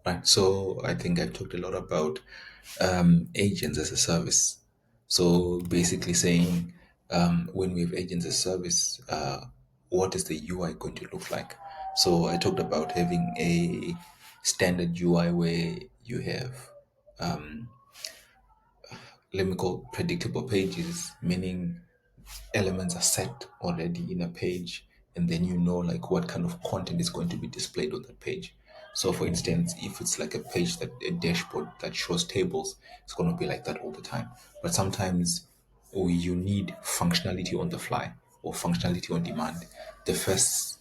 Right. So I think I've talked a lot about agents as a service. So basically saying when we have agents as a service, what is the UI going to look like? So I talked about having a standard UI where you have, let me call predictable pages, meaning elements are set already in a page, and then you know like what kind of content is going to be displayed on that page. So for instance, if it's like a page, that a dashboard that shows tables, it's going to be like that all the time. But sometimes you need functionality on the fly or functionality on demand. The first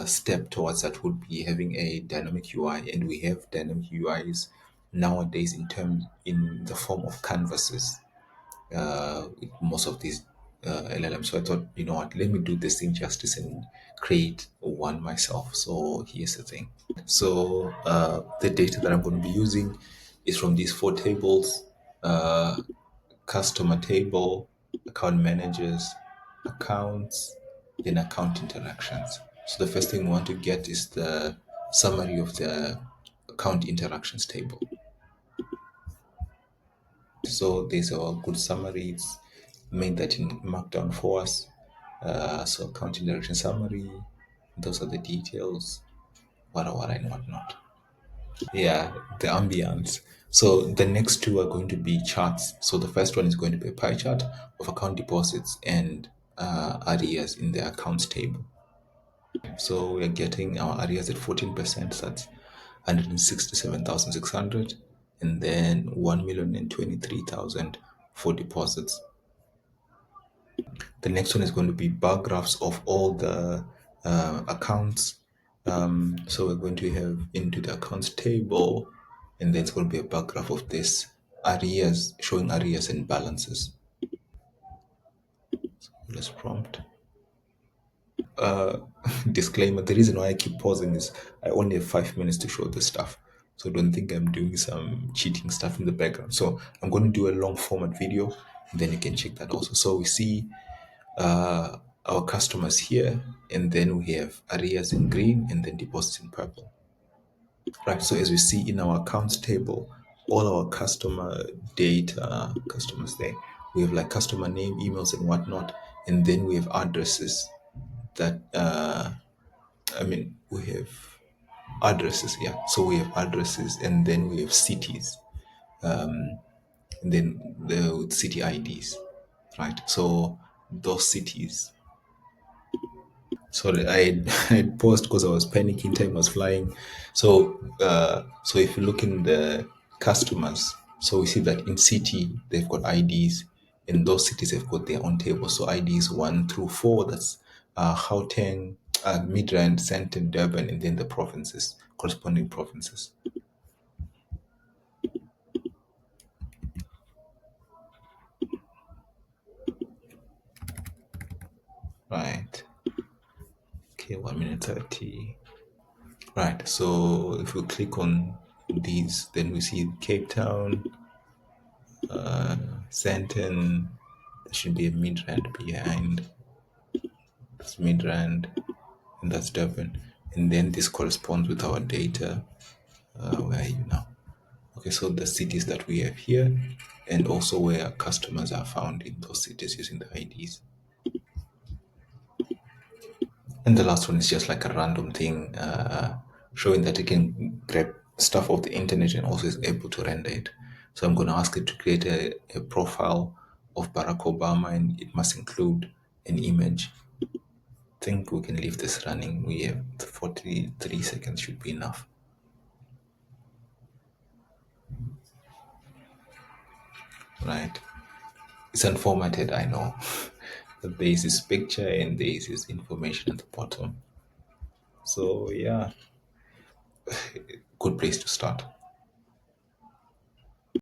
step towards that would be having a dynamic UI, and we have dynamic UIs nowadays in the form of canvases with most of these LLM. So I thought, you know what, let me do this thing justice and create one myself. So here's the thing. So the data that I'm going to be using is from these four tables: customer table, account managers, accounts, then account interactions. So the first thing we want to get is the summary of the account interactions table. So there's a good summary. It's made that in Markdown for us. So account direction summary. Those are the details. What and whatnot. Yeah, the ambience. So the next two are going to be charts. So the first one is going to be a pie chart of account deposits and arrears in the accounts table. So we're getting our arrears at 14%. So that's 167,600, and then 1,023,000 for deposits. The next one is going to be bar graphs of all the accounts. So we're going to have into the accounts table, and then it's going to be a bar graph of this arrears, showing arrears and balances. Let's prompt. Disclaimer: the reason why I keep pausing is I only have 5 minutes to show this stuff. So don't think I'm doing some cheating stuff in the background. So I'm going to do a long format video, and then you can check that also. So we see our customers here, and then we have arrears in green and then deposits in purple. Right, so as we see in our accounts table, all our customer data, customers there, we have like customer name, emails, and whatnot, and then we have addresses that, we have addresses, yeah. So we have addresses, and then we have cities, and then the city IDs, right? So those cities. Sorry, I paused because I was panicking. Time was flying. So if you look in the customers, so we see that in city they've got IDs. In those cities they've got their own tables. So IDs 1 through 4. That's Gauteng, Midrand, Sandton, Durban, and then the provinces, corresponding provinces. Right. Okay, 1 minute 30. Right. So if we click on these, then we see Cape Town, Sandton. There should be a Midrand behind. That's Midrand, and that's Durban. And then this corresponds with our data. Where are you now? Okay, so the cities that we have here, and also where customers are found in those cities using the IDs. And the last one is just like a random thing, showing that it can grab stuff off the internet and also is able to render it. So I'm going to ask it to create a profile of Barack Obama, and it must include an image. I think we can leave this running. We have 43 seconds should be enough. Right. It's unformatted, I know. But there is this picture and there is this information at the bottom. So yeah, good place to start.